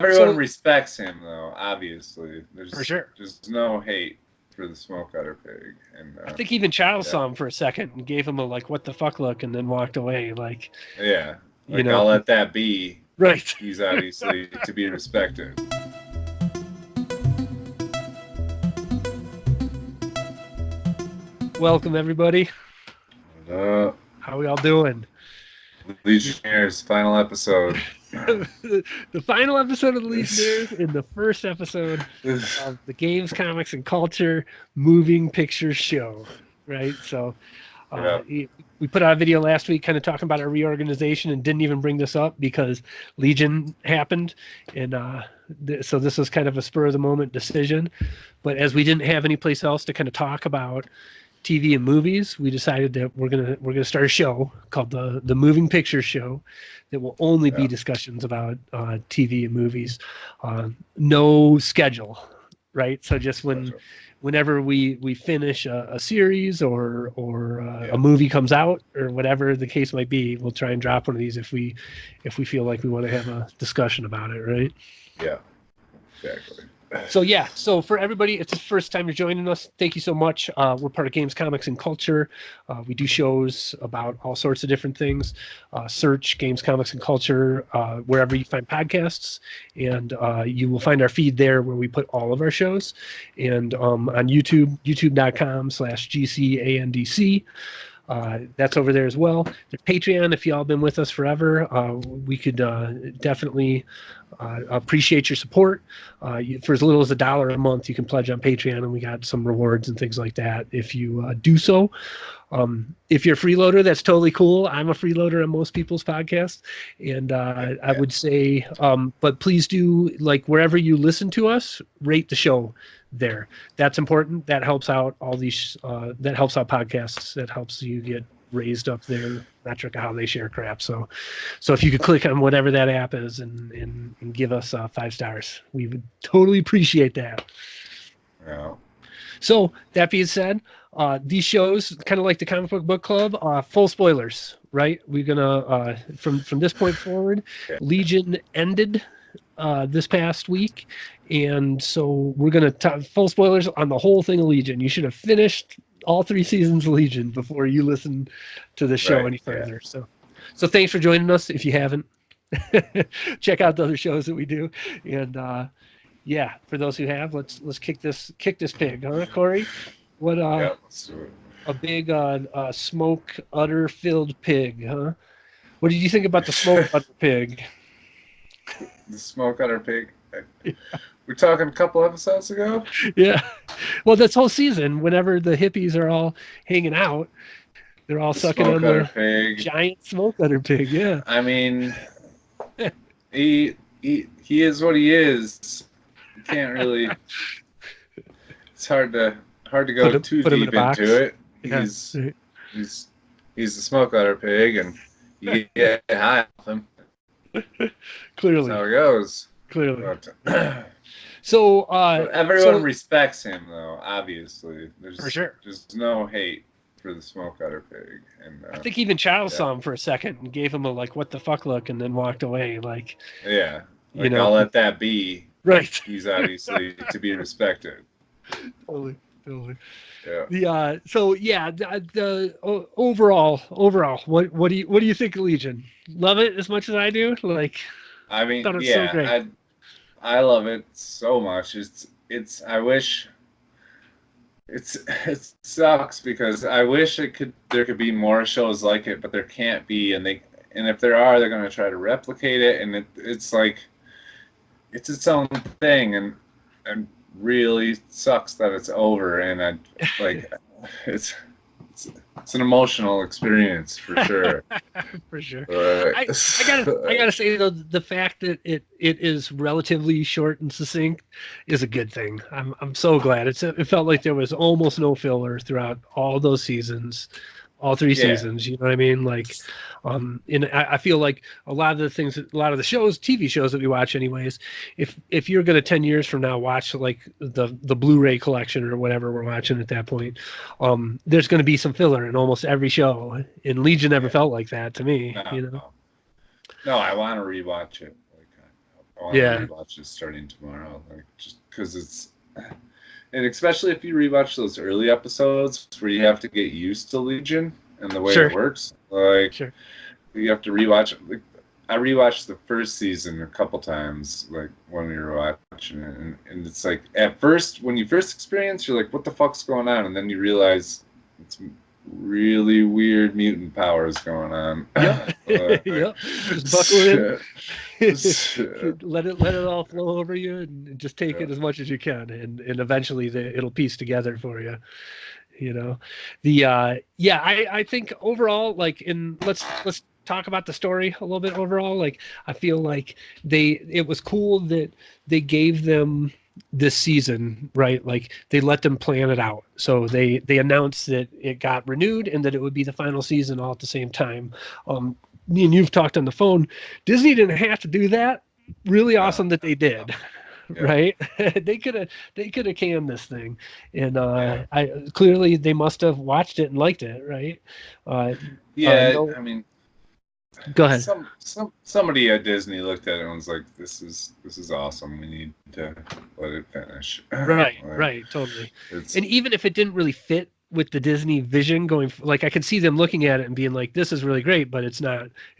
Everyone respects him, though. Obviously, for sure. there's no hate for the smoke cutter pig, and I think even Charles saw him for a second and gave him a like "what the fuck" look, and then walked away. Like, yeah, like I'll let that be. Right. He's obviously to be respected. Welcome everybody. How we all doing? Legionnaires final episode. The final episode of the Legionnaires and the first episode of the Games, Comics, and Culture Moving Picture Show. Right? So we put out a video last week kind of talking about our reorganization and didn't even bring this up because Legion happened. And so this was kind of a spur of the moment decision. But as we didn't have any place else to kind of talk about TV and movies, we decided that we're gonna start a show called the Moving Picture Show that will only be discussions about TV and movies. No schedule, right? So just whenever we finish a series or a movie comes out or whatever the case might be, we'll try and drop one of these if we feel like we want to have a discussion about it, right? Yeah, exactly. So for everybody, it's the first time you're joining us. Thank you so much. We're part of Games, Comics, and Culture. We do shows about all sorts of different things. Search Games, Comics, and Culture wherever you find podcasts, and you will find our feed there where we put all of our shows. And on YouTube, youtube.com/GCandC. That's over there as well. There's Patreon. If y'all been with us forever, we could definitely appreciate your support. For as little as $1 a month, you can pledge on Patreon, and we got some rewards and things like that if you do so. If you're a freeloader, that's totally cool. I'm a freeloader on most people's podcasts, and I would say, but please do, like, wherever you listen to us, rate the show there. That's important. That helps out all these. That helps out podcasts. That helps you get raised up their metric of how they share crap. So if you could click on whatever that app is and give us 5 stars, we would totally appreciate that. Yeah. So that being said, these shows, kind of like the Comic Book Club, full spoilers, right? We're gonna from this point forward, Legion ended this past week, and so we're gonna full spoilers on the whole thing of Legion. You should have finished all 3 seasons of Legion before you listen to the show any further. So thanks for joining us. If you haven't, check out the other shows that we do, and for those who have, let's kick this pig, huh, Corey? What let's do it. A big smoke udder filled pig, huh? What did you think about the smoke udder pig? The smoke udder pig. We're talking a couple episodes ago. Yeah. Well, this whole season, whenever the hippies are all hanging out, they're all sucking on the giant smoke udder pig. Yeah. I mean, he is what he is. You can't really. It's hard to go too deep into it. Yeah. He's a smoke udder pig, and you get high off him. Clearly. That's how it goes. Clearly. But, so everyone respects him, though. Obviously, there's for sure. There's no hate for the smoke udder pig, and I think even Charles saw him for a second and gave him a like "what the fuck" look, and then walked away. Like, like, I'll let that be. Right. He's obviously to be respected. Totally. Yeah. The overall, what do you think of Legion? Love it as much as I do? Like, I mean, thought it was so great. I love it so much. It's I wish it sucks because I wish there could be more shows like it, but there can't be, and if there are, they're going to try to replicate it, and it's like it's its own thing, and really sucks that it's over, and it's an emotional experience for sure. For sure. I gotta say though, the fact that it is relatively short and succinct is a good thing. I'm so glad. It felt like there was almost no filler throughout all those seasons. All 3 seasons, you know what I mean? Like, and I feel like a lot of the TV shows that we watch anyways, if you're going to 10 years from now watch like the Blu-ray collection or whatever we're watching at that point, there's going to be some filler in almost every show. And Legion never felt like that to me, you know? No, I want to rewatch it. want to rewatch it starting tomorrow, like just because it's, and especially if you rewatch those early episodes where you have to get used to Legion and the way it works. Like you have to rewatch it. Like, I rewatched the first season a couple times, like when we were watching it, and it's like at first when you first experience, you're like, "What the fuck's going on?" And then you realize it's really weird mutant powers going on. Yep. Yep. Just buckle in. let it all flow over you, and just take it as much as you can, and eventually it'll piece together for you. You know, I think overall, like, let's talk about the story a little bit overall. Like, I feel like it was cool that they gave them this season, right? Like they let them plan it out. So they announced that it got renewed and that it would be the final season all at the same time. Me and you've talked on the phone. Disney didn't have to do that. Really awesome that they did. Yeah. Right? they could have canned this thing, and I clearly they must have watched it and liked it, right? No, I mean, go ahead. Somebody at Disney looked at it and was like, "This is awesome. We need to let it finish." Right, totally. And even if it didn't really fit with the Disney vision going, like I could see them looking at it and being like, "This is really great," but it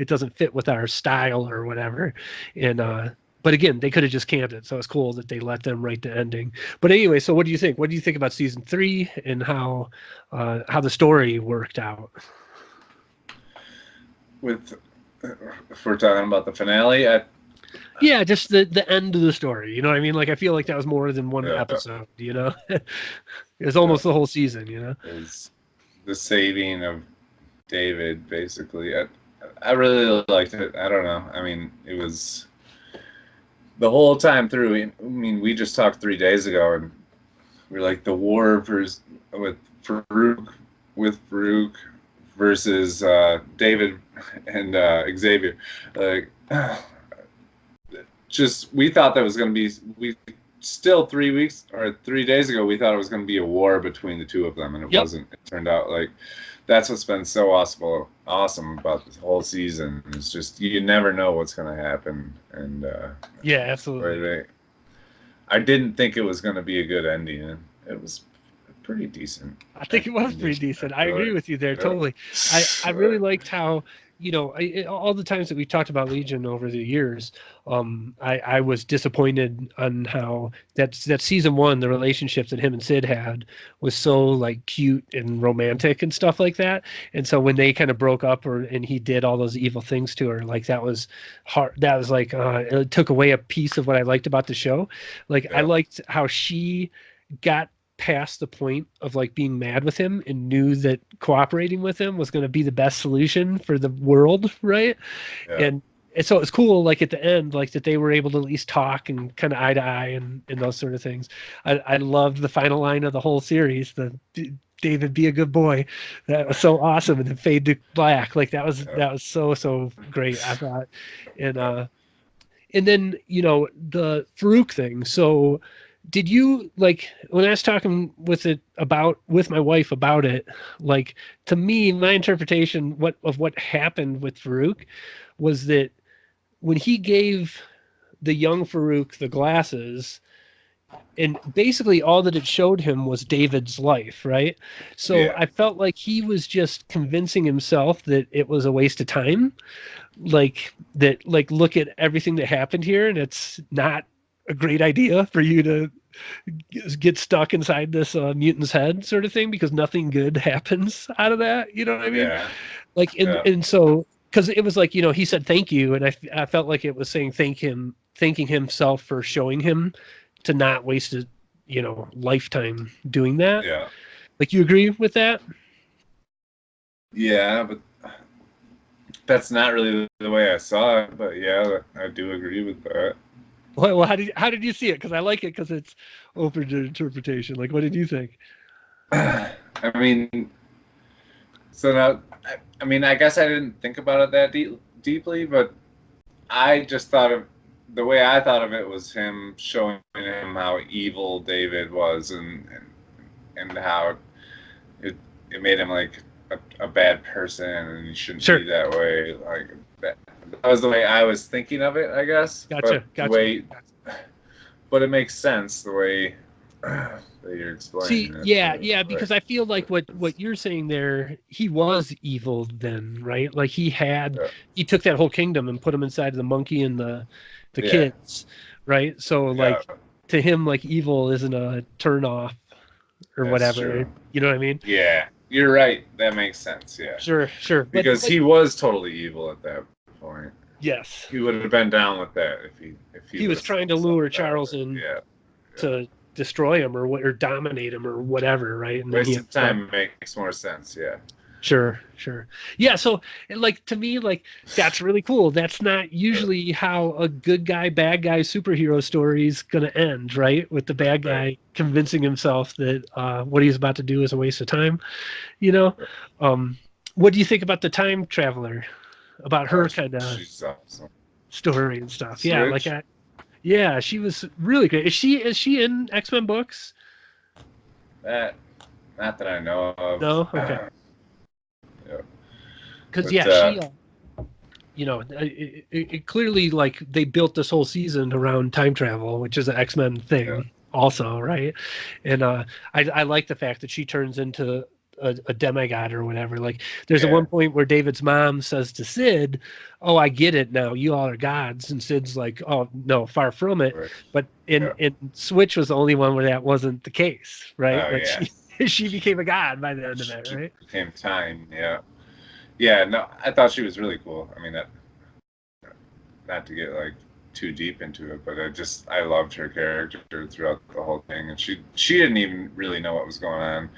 doesn't fit with our style or whatever, and. But again, they could have just canned it, so it's cool that they let them write the ending. But anyway, so what do you think? What do you think about season 3 and how the story worked out? If we're talking about the finale, yeah, just the end of the story. You know what I mean? Like I feel like that was more than one episode. You know, it was almost the whole season. You know, it was the saving of David, basically. I really liked it. I don't know. I mean, it was. The whole time through, I mean, we just talked 3 days ago, and we're like the war with Farouk versus David and Xavier. Like, just we thought that was going to be. We still 3 weeks or 3 days ago, we thought it was going to be a war between the two of them, and it wasn't. It turned out like. That's what's been so awesome about this whole season. It's just you never know what's going to happen, and yeah, absolutely. I didn't think it was going to be a good ending. It was pretty decent. I think it was pretty decent. I agree with you there totally. I really liked how all the times that we talked about Legion over the years, I was disappointed on how that season 1, the relationship that him and Sid had was so like cute and romantic and stuff like that. And so when they kind of broke up and he did all those evil things to her, like that was hard. That was like it took away a piece of what I liked about the show. Like I liked how she got past the point of like being mad with him and knew that cooperating with him was going to be the best solution for the world, right? And so it's cool, like at the end, like that they were able to at least talk and kind of eye to eye and those sort of things. I loved the final line of the whole series, the David, be a good boy. That was so awesome, and then fade to black. Like that was so great, I thought. And then the Farouk thing. So did you, like, when I was talking with my wife about it, like, to me, my interpretation of what happened with Farouk was that when he gave the young Farouk the glasses, and basically all that it showed him was David's life, right? So I felt like he was just convincing himself that it was a waste of time, like that, like, look at everything that happened here, and it's not a great idea for you to get stuck inside this mutant's head, sort of thing, because nothing good happens out of that. You know what I mean? Like, and so, because it was like, he said thank you, and I felt like it was saying thanking himself for showing him to not waste a lifetime doing that. Like, you agree with that? Yeah, but that's not really the way I saw it. But yeah, I do agree with that. Well, how did you see it? Because I like it because it's open to interpretation. Like, what did you think? I mean, so now, I mean, I guess I didn't think about it that deeply, but I just thought of the way I thought of it was him showing him how evil David was, and how it made him like a bad person, and he shouldn't be that way. Like that was the way I was thinking of it, I guess. Gotcha. But it makes sense the way that you're explaining it. Yeah, because I feel like what you're saying there, he was evil then, right? Like he took that whole kingdom and put him inside of the monkey and the kids, right? So like to him, like evil isn't a turn off or whatever. True. You know what I mean? Yeah, you're right. That makes sense. Yeah. Sure. Because he was totally evil at that point. Yes. He would have been down with that if he was trying to lure Charles in to destroy him or dominate him or whatever, right? And waste of time makes more sense. Yeah. Sure. Yeah, so like to me, like that's really cool. That's not usually how a good guy, bad guy superhero story is gonna end, right? With the bad guy convincing himself that what he's about to do is a waste of time. You know? What do you think about the time traveler? About her kind of awesome. Story and stuff. Switch? Yeah, she was really great. Is she in X-Men books? Not that I know of. No? Okay. Because she, it clearly like they built this whole season around time travel, which is an X-Men thing, also, right? And I like the fact that she turns into a demigod or whatever. Like, there's at one point where David's mom says to Sid, "Oh, I get it now. You all are gods." And Sid's like, "Oh no, far from it." Right. But in Switch was the only one where that wasn't the case, right? She became a god by the end of it, right? Became time, Yeah, no, I thought she was really cool. I mean, that not to get like too deep into it, but I loved her character throughout the whole thing, and she didn't even really know what was going on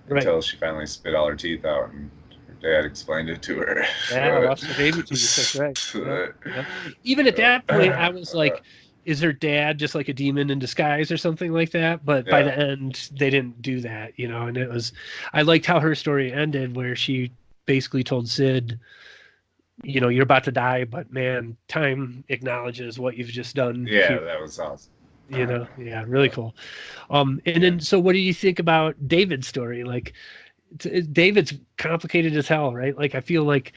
until she finally spit all her teeth out, and her dad explained it to her. Yeah, lost the baby teeth. That's right. Yeah. Even at that point, I was like, is her dad just like a demon in disguise or something like that? But by the end, they didn't do that, and it was, I liked how her story ended, where she basically told Sid, you're about to die, but man, time acknowledges what you've just done. Yeah, that was awesome. Really cool. And then, so what do you think about David's story? Like, David's complicated as hell, right? Like, I feel like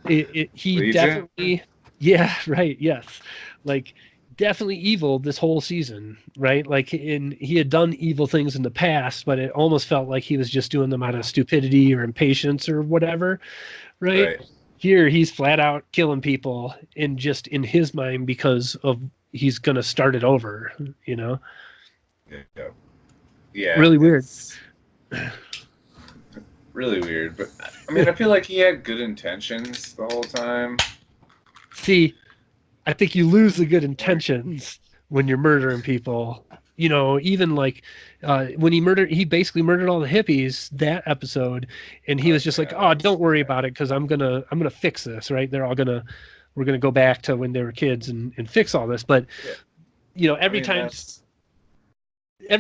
he definitely, yes. Like, definitely evil this whole season, right? Like, he had done evil things in the past, but it almost felt like he was just doing them out of stupidity or impatience or whatever, right? Here, he's flat out killing people in his mind because of he's gonna start it over, Yeah. Really weird. Really weird, but I mean, I feel like he had good intentions the whole time. See, I think you lose the good intentions when you're murdering people. Even like when he basically murdered all the hippies that episode, and he was just like, "Oh, don't worry about it, because I'm gonna fix this." Right? We're gonna go back to when they were kids and fix all this. But every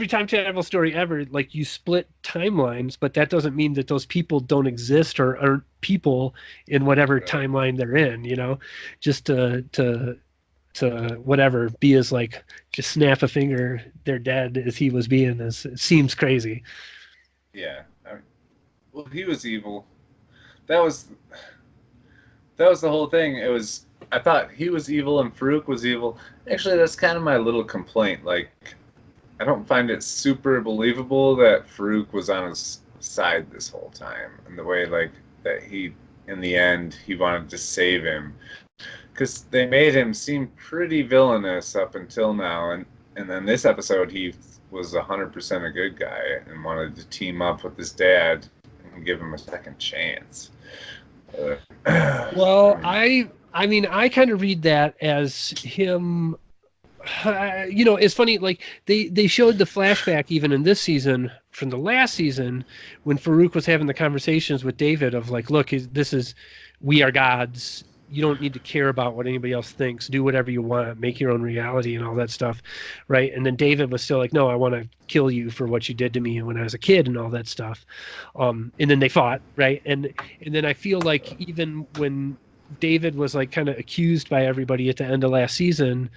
time travel story ever, like, you split timelines, but that doesn't mean that those people don't exist or aren't people in whatever timeline they're in. Just to whatever, be as like, just snap a finger, they're dead, as he was being, as it seems crazy. Yeah, well, he was evil. That was the whole thing. I thought he was evil and Farouk was evil. Actually, that's kind of my little complaint. Like, I don't find it super believable that Farouk was on his side this whole time, and the way like that he, in the end, he wanted to save him. Because they made him seem pretty villainous up until now, and then this episode he was 100% a good guy and wanted to team up with his dad and give him a second chance. Well, I mean, I kind of read that as him. It's funny. Like, they showed the flashback even in this season from the last season when Farouk was having the conversations with David of like, look, we are gods. You don't need to care about what anybody else thinks. Do whatever you want. Make your own reality and all that stuff, right? And then David was still like, no, I want to kill you for what you did to me when I was a kid and all that stuff. And then they fought, right? And then I feel like even when David was like kind of accused by everybody at the end of last season,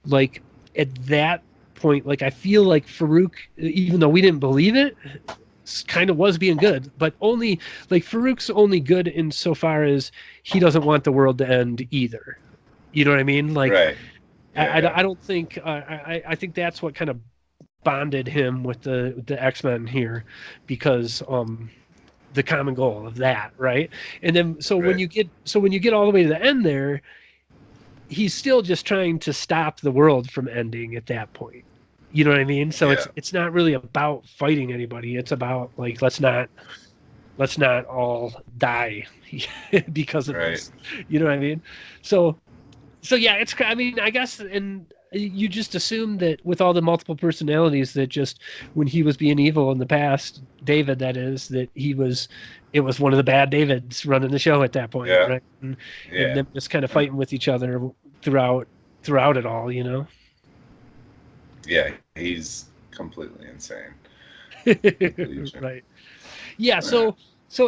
like at that point, like I feel like Farouk, even though we didn't believe it, kind of was being good, but only like Farouk's only good insofar as he doesn't want the world to end either. You know what I mean? Like, Right. Yeah. I don't think I think that's what kind of bonded him with the X-Men here, because the common goal of that, right? And then when you get all the way to the end there, he's still just trying to stop the world from ending at that point. You know what I mean? So it's not really about fighting anybody. It's about like let's not all die because of this. You know what I mean? So yeah, it's, I mean, I guess, and you just assume that with all the multiple personalities, that just when he was being evil in the past, David, that is, that it was one of the bad Davids running the show at that point, right? And them just kind of fighting with each other throughout it all, you know? Yeah, he's completely insane. Right. Yeah, so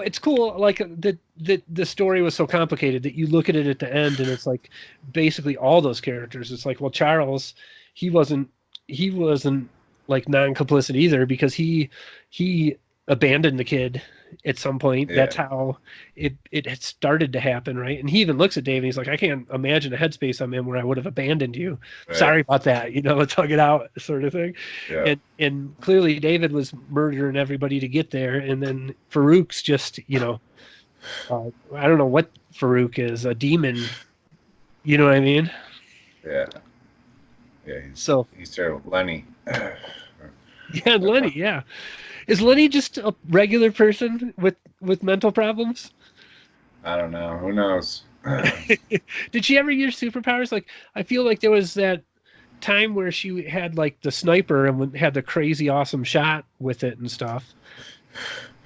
it's cool. Like the story was so complicated that you look at it at the end, and it's like basically all those characters. It's like, well, Charles, he wasn't like non-complicit either, because he abandoned the kid at some point. Yeah. That's how it had started to happen, right? And he even looks at Dave and he's like, I can't imagine a headspace I'm in where I would have abandoned you. Right. Sorry about that. You know, let's hug it out, sort of thing. Yeah. And clearly David was murdering everybody to get there, and then Farouk's just, you know, I don't know what Farouk is, a demon. You know what I mean? Yeah. Yeah. He's terrible. Lenny. Yeah, Lenny. Yeah. Is Lenny just a regular person with mental problems? I don't know. Who knows? Did she ever use superpowers? Like, I feel like there was that time where she had like the sniper and had the crazy awesome shot with it and stuff.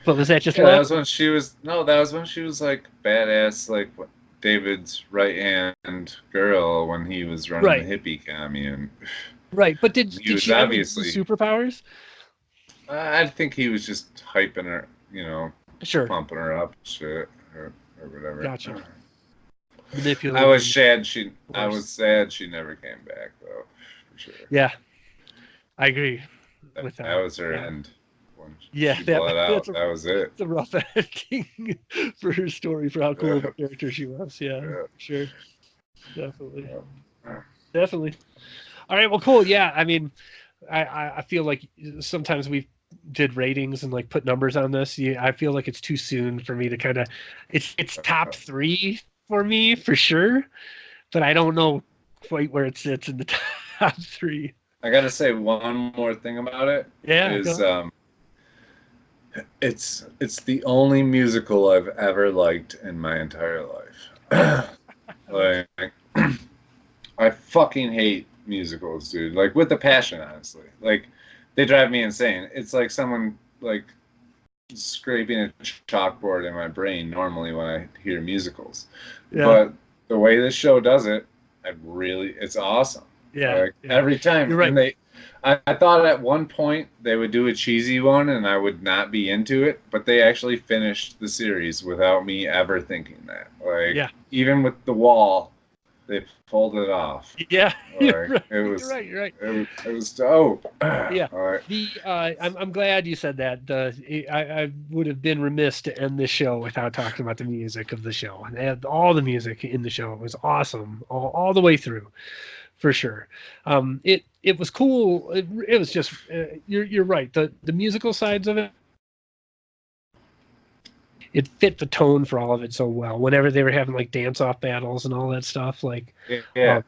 But was that just that was when she was like badass, like David's right hand girl when he was running the hippie commune. Right, but did she obviously use superpowers? I think he was just hyping her, you know, pumping her up, shit, or whatever. Gotcha. I was sad she never came back, though, for sure. Yeah, I agree with that. That was her end. Yeah, that was it. It's a rough ending for her story, for how cool of a character she was. Yeah, sure. Definitely. Definitely. All right, well, cool. Yeah, I mean, I feel like sometimes we did ratings and like put numbers on this. I feel like it's too soon for me to kind of, it's top 3 for me for sure, but I don't know quite where it sits in the top 3. I gotta say one more thing about it. Yeah. It's the only musical I've ever liked in my entire life. Like, I fucking hate musicals, dude. Like, with a passion, honestly. Like, they drive me insane. It's like someone like scraping a chalkboard in my brain normally when I hear musicals. Yeah. But the way this show does it, it's awesome. Yeah. Like, every time. You're right. And I thought at one point they would do a cheesy one and I would not be into it, but they actually finished the series without me ever thinking that. Like, even with The Wall, they pulled it off. Yeah, like, you're right. It was dope. Yeah. All right. I'm glad you said that. I would have been remiss to end this show without talking about the music of the show. And they had all the music in the show. It was awesome all the way through, for sure. It was cool. It was just you're right. The musical sides of it. It fit the tone for all of it so well. Whenever they were having like dance-off battles and all that stuff, like it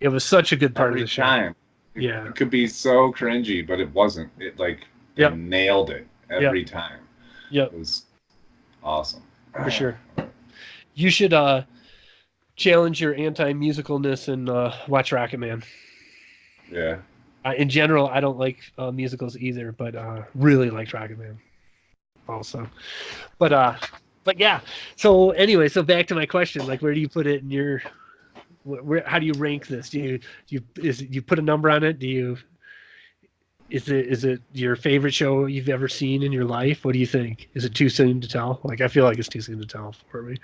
was such a good part of the show. Time. Yeah, it could be so cringy, but it wasn't. It like they nailed it every time. Yep, it was awesome for sure. You should challenge your anti-musicalness and watch Rocketman. Yeah. In general, I don't like musicals either, but really liked Rocketman also. But yeah. So anyway, so back to my question, like, where do you put it in your? How do you rank this? Do you put a number on it? Is it your favorite show you've ever seen in your life? What do you think? Is it too soon to tell? Like, I feel like it's too soon to tell for me.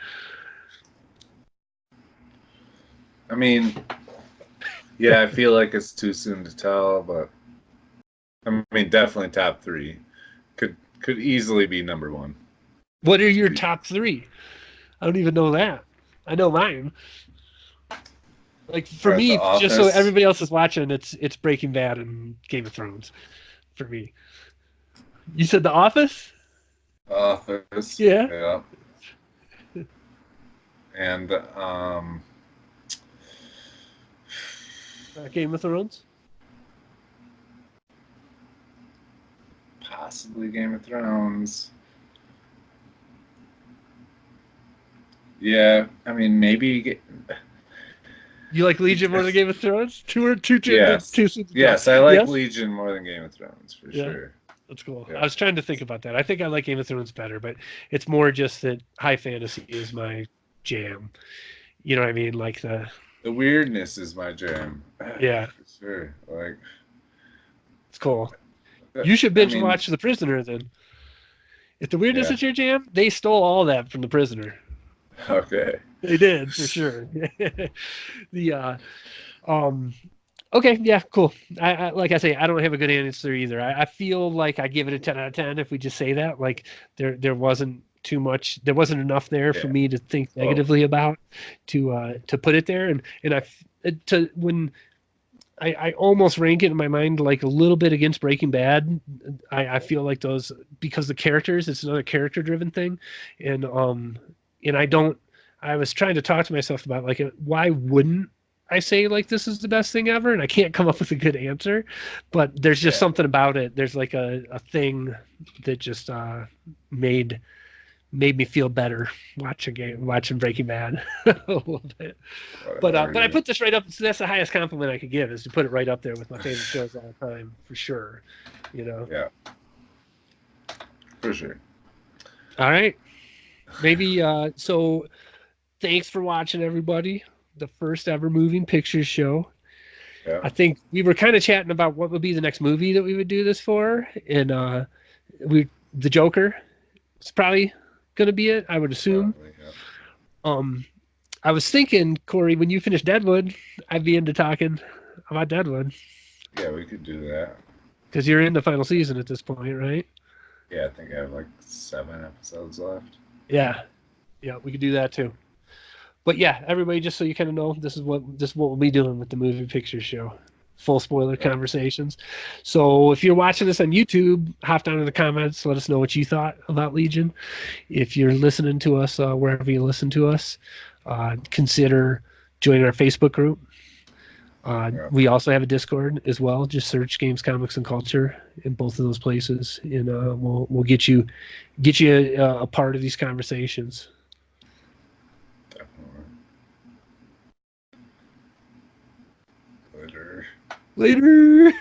I mean, yeah, I feel like it's too soon to tell, but I mean, definitely top 3. could easily be number one. What are your top three? I don't even know that. I know mine. Like for me, just so everybody else is watching, it's Breaking Bad and Game of Thrones for me. You said The Office? Office. Yeah. Yeah. And Game of Thrones? Possibly Game of Thrones. Yeah, I mean maybe. You like Legion more than Game of Thrones? Yes. Two seasons. Yes, I like Legion more than Game of Thrones for sure. That's cool. Yeah. I was trying to think about that. I think I like Game of Thrones better, but it's more just that high fantasy is my jam. You know what I mean? Like the weirdness is my jam. Yeah. For sure. Like it's cool. You should binge watch The Prisoner then. If the weirdness is your jam, they stole all that from The Prisoner. Okay. They did for sure. Okay, yeah, cool. I like I say, I don't have a good answer either. I feel like I give it a 10 out of 10 if we just say that. Like there wasn't too much, there wasn't enough there for me to think negatively about to put it there. When I almost rank it in my mind like a little bit against Breaking Bad. I feel like those, because the characters, it's another character driven thing, and I was trying to talk to myself about like why wouldn't I say like this is the best thing ever, and I can't come up with a good answer, but there's just something about it. There's like a thing that just made me feel better watching Breaking Bad a little bit. But I put this right up. So that's the highest compliment I could give, is to put it right up there with my favorite shows all the time for sure. You know. Yeah. For sure. All right. Maybe so. Thanks for watching, everybody. The first ever moving pictures show. Yeah. I think we were kind of chatting about what would be the next movie that we would do this for, and the Joker. It's probably going to be it, I would assume. Probably, yeah. I was thinking, Corey, when you finish Deadwood, I'd be into talking about Deadwood. Yeah, we could do that. Because you're in the final season at this point, right? Yeah, I think I have like 7 episodes left. Yeah, we could do that too. But yeah, everybody, just so you kind of know, this is what we'll be doing with the movie picture show. Full spoiler conversations. So if you're watching this on YouTube, hop down in the comments. Let us know what you thought about Legion. If you're listening to us wherever you listen to us, consider joining our Facebook group. We also have a Discord as well. Just search Games, Comics, and Culture in both of those places, and we'll get you a part of these conversations. Definitely. Later.